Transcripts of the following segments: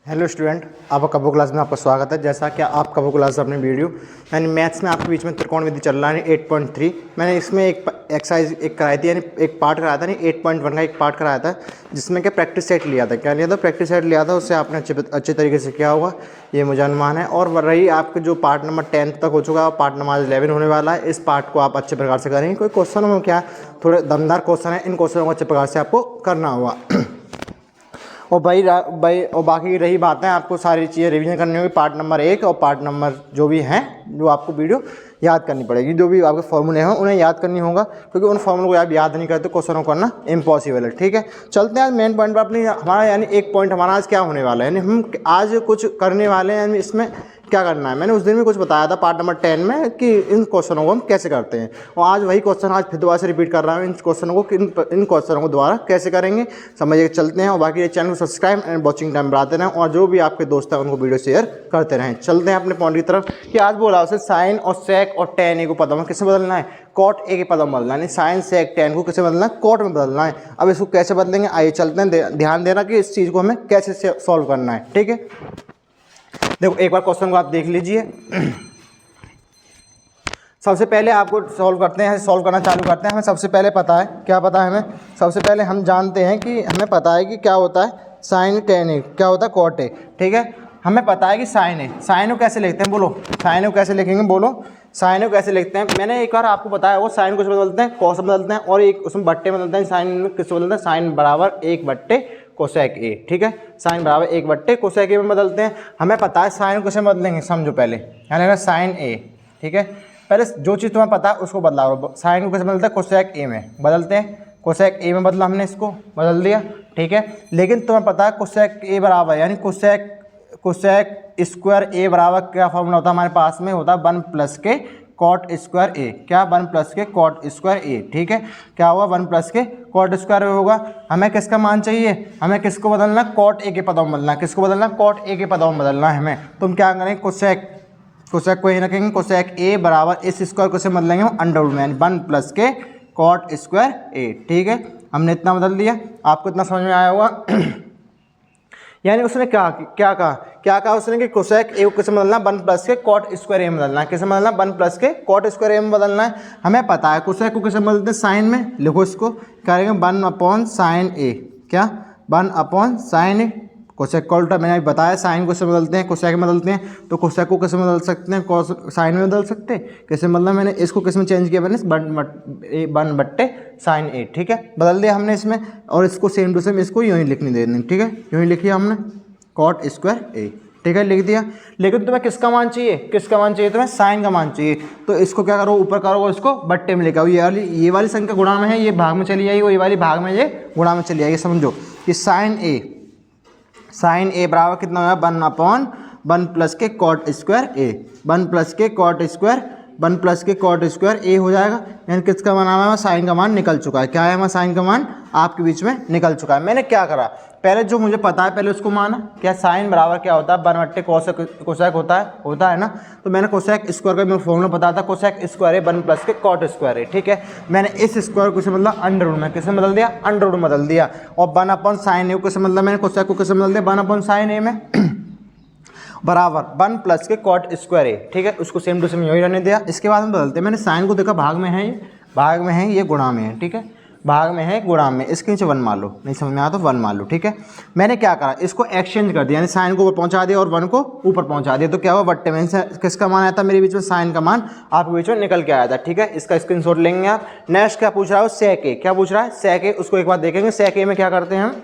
Hello student, आपका कबो class में आपका स्वागत है। जैसा कि आप कबो क्लास अपने वीडियो यानी मैथ्स में आपके बीच में त्रिकोणमिति चल रहा है 8.3। मैंने इसमें एक एक्सरसाइज एक कराई थी, यानी एक पार्ट कराया था, नहीं 8.1 का एक पार्ट कराया था, जिसमें क्या प्रैक्टिस सेट लिया था। क्या लिया था? प्रैक्टिस सेट लिया था। उससे आपने अच्छे तरीके से किया होगा, ये मुझे अनुमान है। और रही आपके जो पार्ट नंबर 10 तक हो चुका है, पार्ट नंबर 11 होने वाला है। इस पार्ट को आप अच्छे प्रकार से करेंगे। कोई क्वेश्चन में क्या थोड़े दमदार क्वेश्चन है, इन क्वेश्चनों को अच्छे प्रकार से आपको करना होगा। और और बाकी रही बातें, आपको सारी चीज़ें रिवीजन करनी होगी। पार्ट नंबर 1 और पार्ट नंबर जो भी हैं, जो आपको वीडियो याद करनी पड़ेगी। जो भी आपके फॉर्मूले हैं उन्हें याद करनी होगा, क्योंकि उन फॉर्मूले को आप याद नहीं करते क्वेश्चनों को करना इम्पॉसिबल है। ठीक है, चलते हैं आज मेन पॉइंट पर। अपनी हमारा यानी एक पॉइंट हमारा आज क्या होने वाला है, यानी हम आज कुछ करने वाले हैं। यानी इसमें क्या करना है, मैंने उस दिन भी कुछ बताया था पार्ट नंबर 10 में कि इन क्वेश्चनों को हम कैसे करते हैं। और आज वही क्वेश्चन आज फिर दोबारा से रिपीट कर रहा हूँ। इन क्वेश्चनों को इन क्वेश्चनों को दोबारा कैसे करेंगे समझिए। चलते हैं, और बाकी ये चैनल को सब्सक्राइब एंड वॉचिंग टाइम बढ़ाते रहें, और जो भी आपके दोस्त हैं उनको वीडियो शेयर करते रहें। चलते हैं अपने पॉइंट की तरफ कि आज बोला उसे साइन और सेक और टेन ए को पदों में किसे बदलना है, कॉट ए के पदों में बदलना है। साइन सेक टेन को किसे बदलना है, कॉट में बदलना है। अब इसको कैसे बदलेंगे, आइए चलते हैं। ध्यान देना कि इस चीज़ को हमें कैसे सॉल्व करना है। ठीक है, देखो एक बार क्वेश्चन को आप देख लीजिए। सबसे पहले आपको सॉल्व करते हैं, सॉल्व करना चालू करते हैं। हमें सबसे पहले पता है, क्या पता है हमें? सबसे पहले हम जानते हैं कि हमें पता है कि क्या होता है साइन टेन ए, क्या होता है कॉट ए। ठीक है, हमें पता है कि साइन ए, साइन को कैसे लिखते हैं, बोलो साइन को कैसे लिखेंगे, बोलो साइन को कैसे लिखते हैं। मैंने एक बार आपको बताया वो साइन को बदलते हैं, कॉस बदलते हैं, और एक उसमें बट्टे बदलते हैं। साइन में किससे बदलते हैं, साइन बराबर 1/, कोसेक ए। ठीक है, साइन बराबर 1/, कोसेक ए में बदलते हैं। हमें पता है साइन को कैसे बदलेंगे, समझो पहले यानी साइन ए। ठीक है, पहले जो चीज़ तुम्हें पता है उसको बदला करो। साइन को कैसे बदलते हैं, कोसेक ए में बदलते हैं। कोसेक ए में बदला, हमने इसको बदल दिया। ठीक है, लेकिन तुम्हें पता है कोसेक ए बराबर यानी कोसेक स्क्वायर ए बराबर क्या फॉर्मूला होता है हमारे पास में, होता है 1 + के कॉट स्क्वायर ए। क्या 1 + के कॉट स्क्वायर ए। ठीक है, क्या हुआ 1 + के कॉट स्क्वायर ए होगा। हमें किसका मान चाहिए, हमें किसको बदलना, कॉट ए के पदों में बदलना। किसको बदलना, कॉट ए के पदों में बदलना है हमें। तुम क्या करेंगे, कोसेक को यही रखेंगे। कोसेक ए बराबर इस स्क्वायर को से बदलेंगे हम अंडर रूट में, यानी 1 + के कॉट स्क्वायर ए। ठीक है, हमने इतना बदल दिया। आपको इतना समझ में आया होगा। यानी उसने क्या कहा उसने कि कोसेक ए को किसे बदलना, 1 + के कॉट स्क्वायर ए में बदलना है। किसे बदलना, 1 + के कॉट स्क्वायर ए में बदलना है। हमें पता है कोसेक को किसे बदलते हैं, साइन में। लिखो इसको, क्या करेंगे 1/sin ए। क्या 1/sin ए। कोसेक का उल्टा मैंने अभी बताया, साइन को कैसे बदलते हैं, कोसेक में बदलते हैं। तो कोसेक को कैसे बदल सकते हैं, कॉस साइन में बदल सकते हैं। कैसे मतलब मैंने इसको किस में चेंज किया, मैंने 1/sin ए। ठीक है, बदल दिया हमने इसमें, और इसको सेम टू सेम इसको यूँ ही लिखने देनी। ठीक है, यूँ ही लिखिए हमने कॉट स्क्वायर ए। ठीक है, लिख दिया। लेकिन तुम्हें किसका मान चाहिए, किसका मान चाहिए तुम्हें, साइन का मान चाहिए। तो इसको क्या करो, ऊपर करो, इसको बट्टे में लेकर आओ। ये वाली संख्या गुणा में है, ये भाग में चली जाएगी, और ये वाली भाग में, ये गुणा में चली जाएगी। समझो कि साइन ए बराबर कितना होगा, 1/1 + के कॉट स्क्वायर ए। 1 + के कॉट स्क्वायर ए हो जाएगा। यानी किसका मान हमारा, साइन का मान निकल चुका है। क्या है हमारा, साइन का मान आपके बीच में निकल चुका है। मैंने क्या करा, पहले जो मुझे पता है पहले उसको माना। क्या साइन बराबर क्या होता है, 1/, कोसेक होता है ना। तो मैंने कोसेक स्क्वायर का फॉर्मूला पता था, कोसेक स्क्वायर है 1 + के कॉट स्क्वायर है। ठीक है, मैंने इस स्क्वायर को मतलब अंडर रूट में किसे बदल दिया, अंडर रूट में बदल दिया। और 1/sin ए को किसे मतलब, मैंने कोसेक को किसे बदल दिया, 1/sin ए में बराबर 1 + के कॉट स्क्वायर ए। ठीक है, उसको सेम टू सेम यही रहने दिया। इसके बाद हम बदलते हैं। मैंने साइन को देखा भाग में है, ये गुणा में है। ठीक है, भाग में है, गुणा में। इसके नीचे 1 मान लो, नहीं समझ में आया तो 1 मान लो। ठीक है, मैंने क्या करा, इसको एक्सचेंज कर दिया, यानी साइन को ऊपर पहुंचा दिया और 1 को ऊपर पहुंचा दिया। तो क्या हुआ, बट्टे में किसका मान आया था मेरे बीच में, साइन का मान आपके बीच में निकल के आया था। ठीक है, इसका स्क्रीनशॉट लेंगे आप। नेक्स्ट क्या पूछ रहा है, सेक ए। क्या पूछ रहा है, सेक ए। उसको एक बार देखेंगे, सेक ए में क्या करते हैं हम।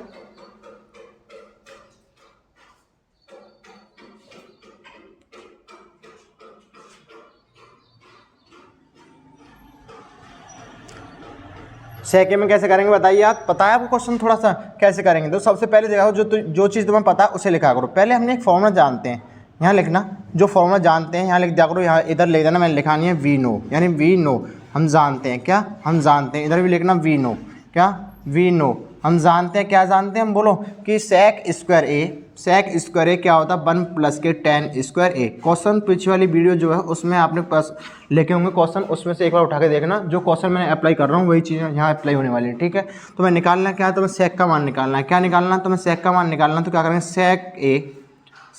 सेके में कैसे करेंगे बताइए आप, पता है आपको क्वेश्चन थोड़ा सा कैसे करेंगे। तो सबसे पहले देखो, जो चीज़ तुम्हें पता है उसे लिखा करो। पहले हमने एक फॉर्मूला जानते हैं, यहाँ लिखना, जो फॉर्मूला जानते हैं यहाँ लिख दिया करो। यहाँ इधर लिख देना, मैंने लिखा नहीं है, वी नो, यानी वी नो हम जानते हैं। क्या हम जानते हैं, इधर भी लिखना वी नो। क्या वी नो हम जानते हैं। क्या जानते हैं हम, बोलो कि सेक स्क्वायर ए क्या होता है, 1 + के tan स्क्वायर ए। क्वेश्चन पीछे वाली वीडियो जो है उसमें आपने पास लिखे होंगे क्वेश्चन, उसमें से एक बार उठा के देखना। जो क्वेश्चन मैंने अप्लाई कर रहा हूँ वही चीज़ यहाँ अप्लाई होने वाली है। ठीक है, तो मैं निकालना क्या है, तो मैं सेक का मान निकालना है। क्या निकालना है, तो मैं सेक का मान निकालना। तो क्या करेंगे, सेक ए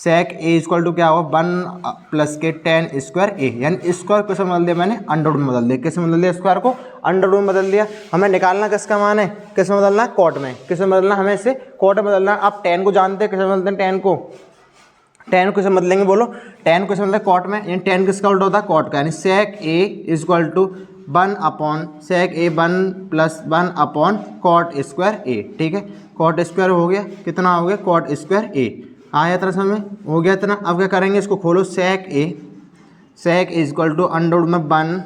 सेक ए इक्वल टू क्या होगा 1 प्लस के टेन स्क्वायर ए, यानी स्क्वायर किसमें बदल दिया मैंने, अंडर रूट में बदल दिया। किसमें बदल दिया, स्क्वायर को अंडर रूट में बदल दिया। हमें निकालना किसका मान है, किसमें बदलना है, कॉट में। किसमें बदलना, हमें इसे कॉट में बदलना है। आप टेन को जानते हैं, किसमें बदलते हैं, टेन को किससे बदलेंगे, बोलो, टेन को किसमें बदलेंगे, कॉट में। यानी टेन किसका उल्टा होता है, कॉट का, यानी sec A equal to 1 upon sec A 1 plus 1 upon cot square A. ठीक है, कॉट स्क्वायर हो गया, कितना हो गया, कॉट स्क्वायर ए आया तरह समय हो गया इतना। अब क्या करेंगे, इसको खोलो, सेक इक्वल टू अंडर रूट में 1,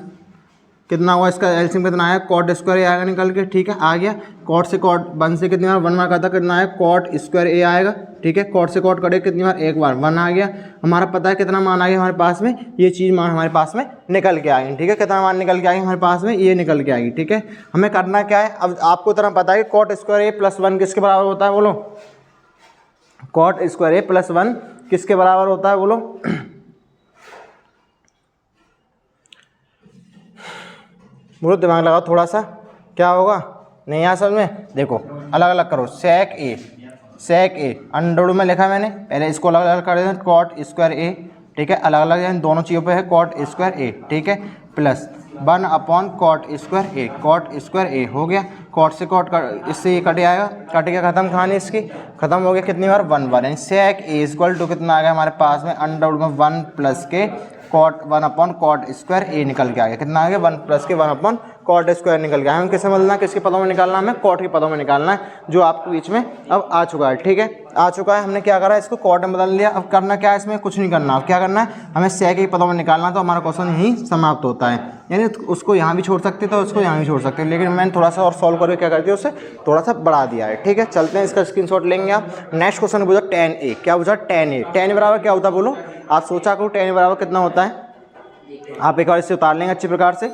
कितना हुआ इसका एलसीएम कितना आया, कॉट स्क्वायर ए आएगा निकल के। ठीक है, आ गया, कॉट से कॉट 1 से कितनी बार 1 मार करता, कितना आया, कॉट स्क्वायर ए आएगा। ठीक है, कॉट से कॉट कटे कितनी बार, एक बार, 1 आ गया। हमारा पता है कितना मान आ गया हमारे पास में, ये चीज़ मान हमारे पास में निकल के आएगी। ठीक है, कितना मान निकल के आएगी हमारे पास में, ये निकल के आएगी। ठीक है, हमें करना क्या है, अब आपको इतना पता है कि कॉट स्क्वायर ए प्लस 1 किसके बराबर होता है, बोलो, कॉट स्क्वायर ए प्लस 1 किसके बराबर होता है, बोलो, बोलो, दिमाग लगाओ थोड़ा सा, क्या होगा, नहीं असल में देखो अलग अलग करो। सेक ए अंडर रूट में लिखा मैंने, पहले इसको अलग अलग कर देते हैं, कॉट स्क्वायर ए। ठीक है, अलग अलग है, दोनों चीज़ों पे है कॉट स्क्वायर ए। ठीक है, प्लस 1 अपॉन कॉट स्क्वायर ए हो गया। कॉट से कॉट इससे ये कट आएगा, कट के खत्म, कहानी इसकी खत्म हो गया। कितनी बार, 1 बार, यानी सेक ए इक्वल टू कितना आ गया हमारे पास में, अंडर रूट में 1 प्लस के कॉट 1 अपॉन कॉट स्क्वायर ए निकल के आ गया। कितना आ गया, 1 प्लस के 1 अपॉन कॉट स्क्वायर निकल गया। हमें किससे बदलना है, किसके पदों में निकालना है, हमें कॉट के पदों में निकालना है, जो आपके बीच में अब आ चुका है। ठीक है, आ चुका है, हमने क्या करा, इसको कॉट में बदल लिया। अब करना क्या है, इसमें कुछ नहीं करना। अब क्या करना है, हमें सेक के पदों में निकालना, तो हमारा क्वेश्चन यहीं समाप्त होता है। यानी उसको यहाँ भी छोड़ सकते थे, उसको यहाँ भी छोड़ सकते हैं, लेकिन मैंने थोड़ा सा और सॉल्व करके क्या कर दिया, उससे थोड़ा सा बढ़ा दिया है। ठीक है, चलते हैं, इसका स्क्रीनशॉट लेंगे आप। नेक्स्ट क्वेश्चन पूछा tan a, क्या पूछा, tan a, tan बराबर क्या होता है, बोलो, आप सोचा करो tan बराबर कितना होता है। आप एक बार इससे उतार लेंगे अच्छी प्रकार से,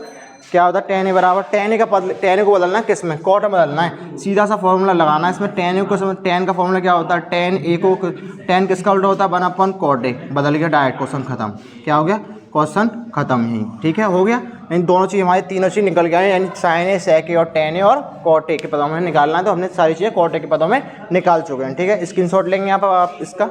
क्या होता है tan a बराबर, tan a को बदलना है किस में, कॉट में बदलना है। सीधा सा फॉर्मूला लगाना है इसमें, tan a को, tan का फॉर्मूला क्या होता है, tan किसका उल्टा होता है, 1 अपॉन कॉट ए, बदल गया, डायरेक्ट क्वेश्चन खत्म। क्या हो गया, क्वेश्चन खत्म ही। ठीक है, हो गया, इन दोनों चीज़ हमारी तीनों चीज़ निकल गए, यानी साइन ए, सेक ए और tan a और कॉट ए के पदों में निकालना है। तो हमने सारी चीज़ें कॉट ए के पदों में निकाल चुके हैं। ठीक है, स्क्रीनशॉट लेंगे यहाँ पर आप इसका।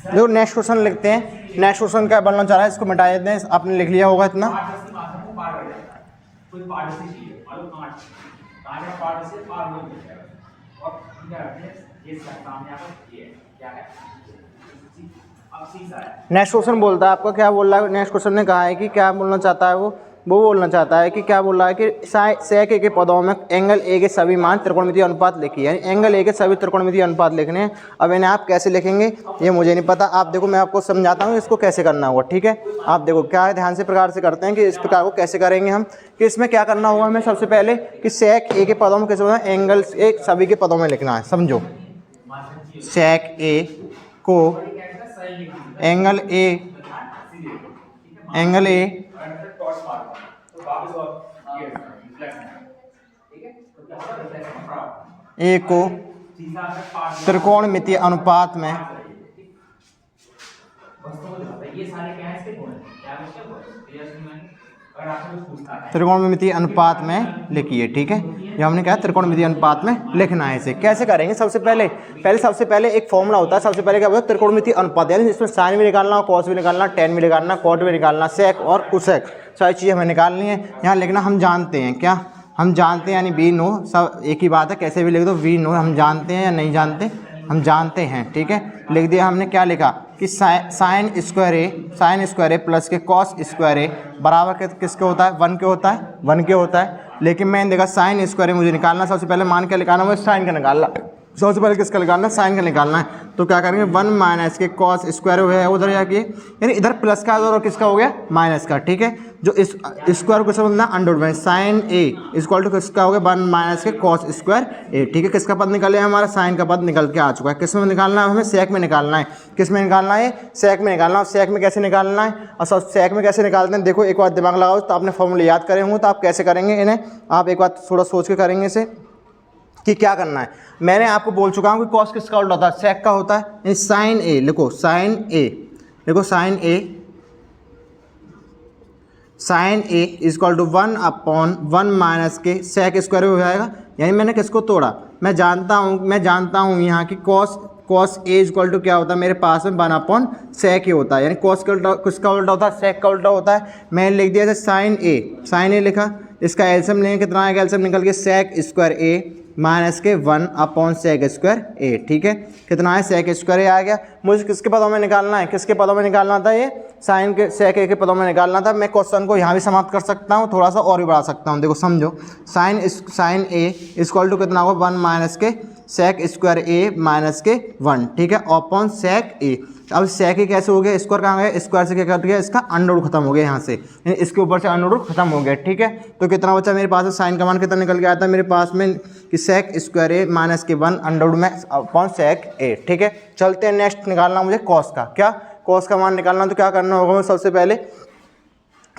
देखो नेक्स्ट क्वेश्चन लिखते हैं। नेक्स्ट क्वेश्चन क्या बनना चाह रहा है, इसको मिटा देते हैं, आपने लिख लिया होगा इतना। नेक्स्ट क्वेश्चन बोलता है, आपका क्या बोल रहा है, नेक्स्ट क्वेश्चन ने कहा है कि क्या बोलना चाहता है, वो बोलना चाहता है कि क्या बोल रहा है कि सेक ए के पदों में एंगल ए के सभी मान त्रिकोणमितीय अनुपात लिखिए, यानी एंगल ए के सभी त्रिकोणमितीय अनुपात लिखने हैं। अब इन्हें आप कैसे लिखेंगे ये मुझे नहीं पता, आप देखो मैं आपको समझाता हूँ इसको कैसे करना होगा। ठीक है, आप देखो क्या है, ध्यान से प्रकार से करते हैं कि इस प्रकार को कैसे करेंगे हम, कि इसमें क्या करना होगा हमें सबसे पहले कि सेक ए के पदों में कैसे होना है, एंगल ए सभी के पदों में लिखना है। समझो, सेक ए को एंगल ए को त्रिकोणमितीय अनुपात में त्रिकोणमितीय अनुपात में लिखिए। ठीक है, ये हमने कहा त्रिकोणमितीय अनुपात में लिखना है। इसे कैसे करेंगे, सबसे पहले एक फॉर्मूला होता है। सबसे पहले क्या होता है, त्रिकोणमितीय अनुपात, यानी इसमें साइन भी निकालना, कॉस भी निकालना, टेन भी निकालना, कॉट भी निकालना, सेक और कुसेक, सारी चीज़ें हमें निकालनी है। यहाँ लिखना हम जानते हैं, क्या हम जानते हैं, यानी वी नो, सब एक ही बात है, कैसे भी लिख दो, वी नो, हम जानते हैं या नहीं जानते, हम जानते हैं। ठीक है, लिख दिया हमने, क्या लिखा कि साइन स्क्वायर ए प्लस के कॉस स्क्वायर ए बराबर किसके होता है, 1 के होता है। लेकिन मैंने देखा साइन स्क्वायर ए मुझे निकालना, सबसे पहले मान क्या निकालना, मुझे साइन का निकालना, सबसे पहले किसका निकालना है, साइन का निकालना है। तो क्या करेंगे, 1 माइनस के कॉस स्क्वायर हुआ है उधर जाके, यानी इधर प्लस का और किसका हो गया, माइनस का। ठीक है, जो इस स्क्वायर को समझना अंडर रूट में साइन ए इक्वल टू किसका हो गया, 1 माइनस के कॉस स्क्वायर ए। ठीक है, किसका पद निकले, हमारा साइन का पद निकल के आ चुका है। किस में निकालना है, हमें सेक में निकालना है। किस में निकालना है, सेक में निकालना है। सेक में कैसे निकालना है, और सब सेक में कैसे निकालते हैं, देखो एक बार दिमाग लगाओ। तो आपने फॉर्मूले याद करे होंगे, तो आप कैसे करेंगे इन्हें, आप एक बार थोड़ा सोच के करेंगे इसे कि क्या करना है। मैंने आपको बोल चुका हूँ कि कॉस किसका उल्टा होता है, सेक का होता है। साइन ए लिखो, साइन ए लिखो, sine A equal to 1/1 minus के सेक स्क्वायर हो जाएगा। यानी मैंने किसको तोड़ा, मैं जानता हूँ यहाँ की कॉस ए इक्वल टू क्या होता है, मेरे पास में 1/सेक ही होता है। यानी कॉस का उल्टा किसका उल्टा होता है, सेक का उल्टा होता है। मैंने लिख दिया साइन ए लिखा, इसका एलसीएम लेंगे, कितना आएगा, एलसीएम निकल के सेक स्क्वायर ए माइनस के 1/सेक स्क्वायर ए। ठीक है, कितना है, सेक स्क्वायर ए आ गया। मुझे किसके पदों में निकालना है, किसके पदों में निकालना था, ये साइन के सेक ए के पदों में निकालना था। मैं क्वेश्चन को यहाँ भी समाप्त कर सकता हूँ, थोड़ा सा और भी बढ़ा सकता हूँ। देखो समझो, साइन ए इक्वल टू कितना होगा, 1 माइनस के सेक स्क्वायर ए माइनस के 1। ठीक है, अपॉन सेक ए। अब सेक ए कैसे हो गया, स्क्वायर कहाँ गया, स्क्वायर से क्या कर दिया, इसका अंडर रूट खत्म हो गया यहाँ से, यानी इसके ऊपर से अंडर रूट खत्म हो गया। ठीक है, तो कितना बचा मेरे पास, साइन का मान कितना निकल के आया था मेरे पास में, कि सेक स्क्वायर ए माइनस के 1 अंडर रूट में अपॉन सेक ए। ठीक है, चलते हैं नेक्स्ट निकालना मुझे कॉस का। क्या, कॉस का मान निकालना, तो क्या करना होगा, सबसे पहले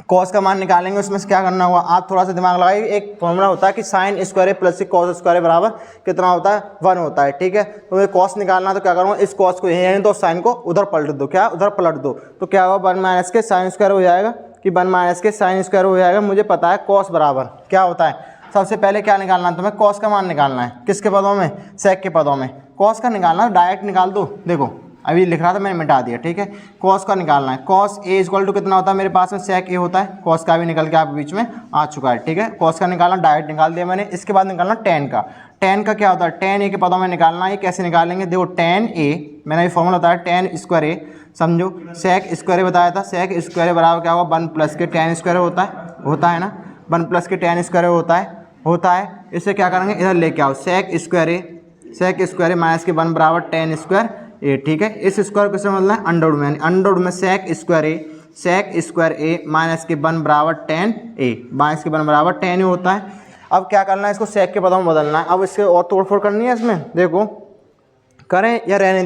कॉस का मान निकालेंगे। उसमें से क्या करना होगा, आप थोड़ा सा दिमाग लगाइए। एक फॉर्मूला होता है कि साइन स्क्वायर ए प्लस कॉस स्क्वायर ए बराबर कितना होता है, 1 होता है। ठीक है, तो मुझे कॉस निकालना, तो क्या करूँगा, इस कॉस को यहीं रहने दो, साइन को उधर पलट दो। क्या, उधर पलट दो, तो क्या होगा, 1 माइनस के साइन स्क्वायर हो जाएगा, कि 1 माइनस के साइन स्क्वायर हो जाएगा। मुझे पता है कॉस बराबर क्या होता है। सबसे पहले क्या निकालना है तुम्हें, कॉस का मान निकालना है। किसके पदों में, सेक के पदों में। कॉस का निकालना डायरेक्ट निकाल दो, देखो अभी लिख रहा था मैंने मिटा दिया। ठीक है, कॉस का निकालना है। कॉस ए इक्वल टू कितना होता है, मेरे पास में सेक ए होता है। कॉस का भी निकल के आप बीच में आ चुका है। ठीक है, कॉस का निकालना डायरेक्ट निकाल दिया मैंने। इसके बाद निकालना टेन का। टेन का क्या होता है, टेन ए के पदों में निकालना है। कैसे निकालेंगे, देखो टेन ए, मैंने ये फॉर्मूला बताया, टेन स्क्वायर ए, समझो सेक स्क्वायर बताया था। सेक स्क्वायर बराबर क्या होगा, 1 प्लस के टेन स्क्वायर होता है ना, 1 प्लस के टेन स्क्वायर होता है। इससे क्या करेंगे, इधर लेके आओ, सेक स्क्वायर ए माइनस के 1 बराबर टेन स्क्वायर ए। ठीक है, इस स्क्वायर को समझना है अंडर रूट में, अंडर रूट में सेक स्क्वायर ए माइनस के 1 बराबर टेन ए, माइनस के 1 बराबर 10 ए होता है। अब क्या करना है, इसको सेक के पदों में बदलना है। अब इसके और तोड़फोड़ करनी है इसमें, देखो करें या रहने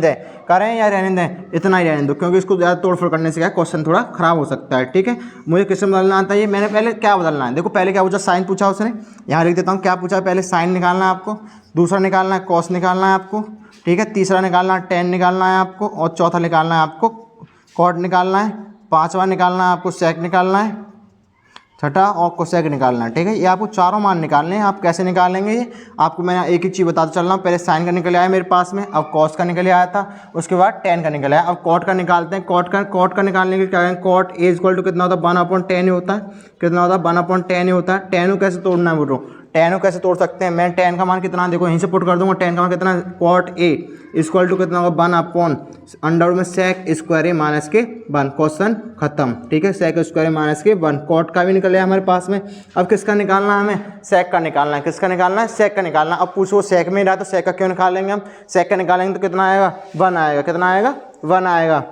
दें, इतना ही रहने दो, क्योंकि इसको ज़्यादा तोड़फोड़ करने से क्या क्वेश्चन थोड़ा खराब हो सकता है। ठीक है, मुझे किसमें बदलना आता है, ये मैंने पहले क्या बदलना है, देखो पहले क्या पूछा, साइन पूछा उसने, यहाँ लिख देता हूँ क्या पूछा, पहले साइन निकालना है आपको, दूसरा निकालना है कॉस निकालना है आपको। ठीक है, तीसरा निकालना है टेन निकालना है आपको, और चौथा निकालना है आपको कॉट निकालना है, पाँचवा निकालना है आपको सेक निकालना है, छठा और कोसेक निकालना है। ठीक है, ये आपको चारों मान निकालने हैं। आप कैसे निकालेंगे, ये आपको मैं एक चीज़ बताता चल रहा हूँ। पहले साइन का निकल आया मेरे पास में, अब कॉस का निकल आया था, उसके बाद टेन का निकल आया। अब कॉट का निकालते हैं। कॉट का निकालने के लिए क्या करें, कॉट ए इक्वल टू कितना होता है, 1/10 होता है। कितना होता है, 1/10 होता है। 10 को कैसे तोड़ना है बोलो, 10 को कैसे तोड़ सकते हैं, मैं 10 का मान कितना, देखो यहीं से पुट कर दूंगा। 10 का मान कितना, कॉट ए इक्वल टू कितना होगा, 1/अंडर में सेक स्क्वायर ए माइनस के 1, क्वेश्चन खत्म। ठीक है, सेक स्क्वायर ए माइनस के 1, कॉट का भी निकल आया हमारे पास में। अब किसका निकालना है, हमें सेक का निकालना है। किसका निकालना है, सेक का निकालना। अब पूछो सेक में ही रहा तो सेक का क्यों निकालेंगे हम, सेक का निकालेंगे तो कितना आएगा, 1 आएगा। कितना आएगा, 1 आएगा।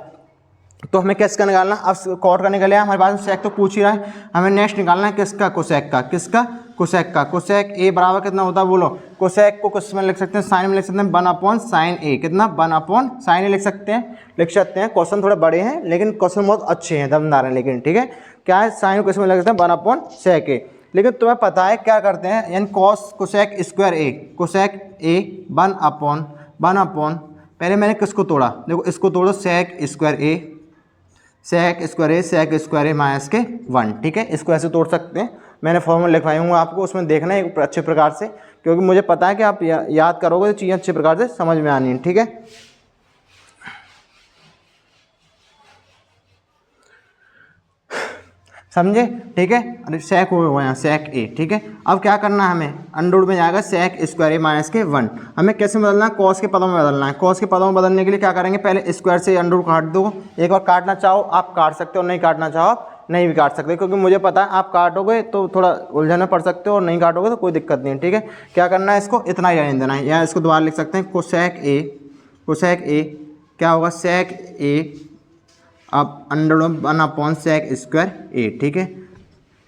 तो हमें किसका निकालना, अब कॉट का निकल आया हमारे पास में, सेक तो पूछ ही रहा है। हमें नेक्स्ट निकालना है किसका, कोसेक का। किसका, कोसेक का। कोसेक ए बराबर कितना होता है बोलो, कोसेक को किस में लिख सकते हैं, साइन में लिख सकते हैं, 1/sin ए। कितना, 1/sin ए लिख सकते हैं। क्वेश्चन थोड़े बड़े हैं लेकिन क्वेश्चन बहुत अच्छे हैं, दमदार हैं। लेकिन ठीक है, क्या है, साइन को किस में लिख सकते हैं, 1/sec ए। लेकिन तुम्हें पता है क्या करते हैं, यानी कोसेक स्क्वायर ए, कोसेक ए 1/, पहले मैंने किसको तोड़ा, देखो इसको तोड़ो, सेक स्क्वायर ए माइनस के 1। ठीक है, इसको ऐसे तोड़ सकते हैं। मैंने फॉर्मूला लिखवाई हूँ आपको, उसमें देखना है अच्छे प्रकार से, क्योंकि मुझे पता है कि आप याद करोगे तो चीज़ें अच्छे प्रकार से समझ में आनी है। ठीक है, समझे। ठीक है, अरे सेक हो गया यहाँ, सेक ए। ठीक है, अब क्या करना है हमें, अंडर रूट में जाएगा सेक स्क्वायर ए माइनस के 1। हमें कैसे बदलना है, कॉस के पदों में बदलना है। कॉस के पदों में बदलने के लिए क्या करेंगे, पहले स्क्वायर से अंडर रूट काट दो। एक बार काटना चाहो आप काट सकते हो, नहीं काटना चाहो आप नहीं भी काट सकते, क्योंकि मुझे पता है आप काटोगे तो थोड़ा उलझन में पड़ सकते हो और नहीं काटोगे तो कोई दिक्कत नहीं है। ठीक है, क्या करना है, इसको इतना ही रहने देना है, या इसको दोबारा लिख सकते हैं कोसेक ए क्या होगा, सेक ए अब √1/sec² ए। ठीक है,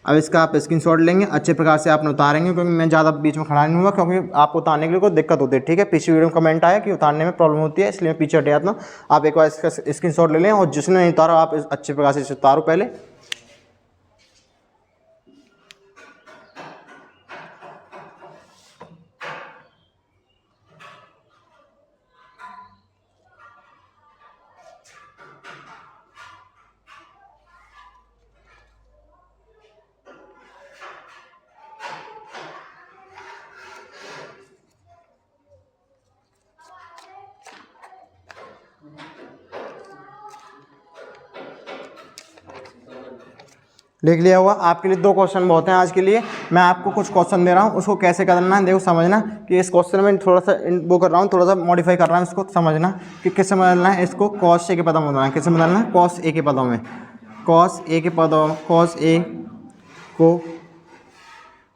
अब इसका आप स्क्रीनशॉट लेंगे, अच्छे प्रकार से आपने उतारेंगे, क्योंकि मैं ज़्यादा बीच में खड़ा नहीं हुआ, क्योंकि आपको उतारने के लिए कोई दिक्कत होती है। ठीक है, पिछली वीडियो में कमेंट आया कि उतारने में प्रॉब्लम होती है, इसलिए मैं पीछे हट जाता हूँ। आप एक बार इसका स्क्रीनशॉट ले लें, और जिसने नहीं उतारा आप अच्छे प्रकार से इसे उतारो पहले। लिख लिया हुआ। आपके लिए 2 क्वेश्चन बहुत हैं आज के लिए। मैं आपको कुछ क्वेश्चन दे रहा हूँ, उसको कैसे करना है देखो, समझना कि इस क्वेश्चन में थोड़ा सा वो कर रहा हूँ, थोड़ा सा मॉडिफाई कर रहा हूँ, इसको समझना कि किससे बदलना है। इसको cos A के पदों में बदलना है। किससे बदलना है, cos A के पदों में,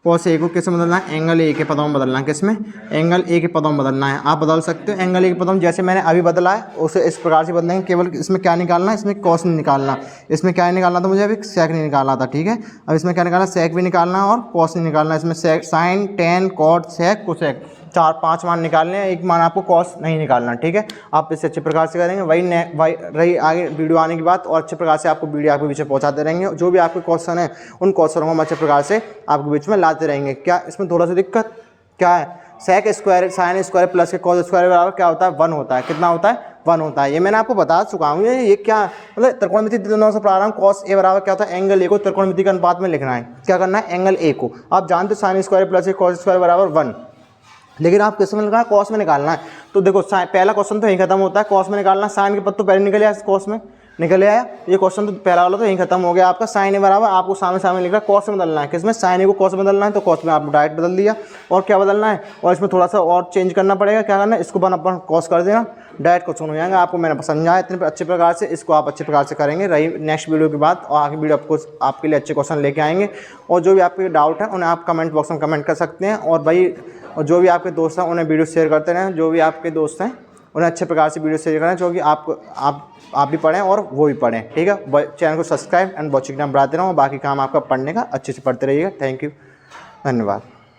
cos A को किससे बदलना है, एंगल A के पदों में बदलना है। किसमें, एंगल A के पदों में बदलना है। आप बदल सकते हो एंगल A के पदों में, जैसे मैंने अभी बदला है उसे इस प्रकार से बदलेंगे। केवल इसमें क्या निकालना है, इसमें cos नहीं निकालना, इसमें क्या निकालना था मुझे, अभी sec नहीं निकालना था। ठीक है, अब इसमें क्या निकालना, sec भी निकालना और cos नहीं निकालना। इसमें sin, tan, cot, sec, cosec 4-5 मान निकालने हैं, एक मान आपको cos नहीं निकालना। ठीक है, आप इसे अच्छे प्रकार से करेंगे। वही रही आगे वीडियो आने के बाद, और अच्छे प्रकार से आपको वीडियो आपके बीच में पहुँचाते रहेंगे। जो भी आपके क्वेश्चन है उन क्वेश्चनों को हम अच्छे प्रकार से आपके बीच में लाते रहेंगे। क्या इसमें थोड़ा सा दिक्कत क्या है, sec² sin² प्लस के cos² बराबर क्या होता है, 1 होता है। कितना होता है, 1 होता है। ये मैंने आपको बता चुका हूँ। ये क्या मतलब त्रिकोणमिति दोनों से पढ़ा रहा हूँ। cos A बराबर क्या होता है, एंगल A को त्रिकोणमिति के अनुपात में लिखना है। क्या करना है, एंगल A को आप जानते हो sin² प्लस के cos² बराबर 1, लेकिन आप किस में निकालना है, cos में निकालना है। तो देखो पहला क्वेश्चन तो यहीं खत्म होता है, cos में निकालना। sin के पद तो पहले निकल आया, cos में निकल आया। ये क्वेश्चन तो पहला वाला तो यहीं खत्म हो गया आपका। sin A बराबर आपको सामने लिख रहा है, cos में बदलना है। किसमें, sin A को cos में बदलना है, तो cos में आप डायरेक्ट बदल दिया। और क्या बदलना है, और इसमें थोड़ा सा और चेंज करना पड़ेगा। क्या करना है, इसको 1/cos कर देना, डायरेक्ट क्वेश्चन हो जाएगा। आपको मैंने समझाया इतने अच्छे प्रकार से, इसको आप अच्छे प्रकार से करेंगे। रही नेक्स्ट वीडियो के बाद, और आगे वीडियो आपके लिए अच्छे क्वेश्चन लेके आएंगे। और जो भी आपके डाउट है उन्हें आप कमेंट बॉक्स में कमेंट कर सकते हैं। और भाई, और जो भी आपके दोस्त हैं उन्हें वीडियो शेयर करते रहें। जो भी आपके दोस्त हैं उन्हें अच्छे प्रकार से वीडियो शेयर करें, जो कि आप भी पढ़ें और वो भी पढ़ें। ठीक है, चैनल को सब्सक्राइब एंड वॉचिंग नाम बढ़ाते रहें, और बाकी काम आपका पढ़ने का अच्छे से पढ़ते रहिएगा। थैंक यू, धन्यवाद।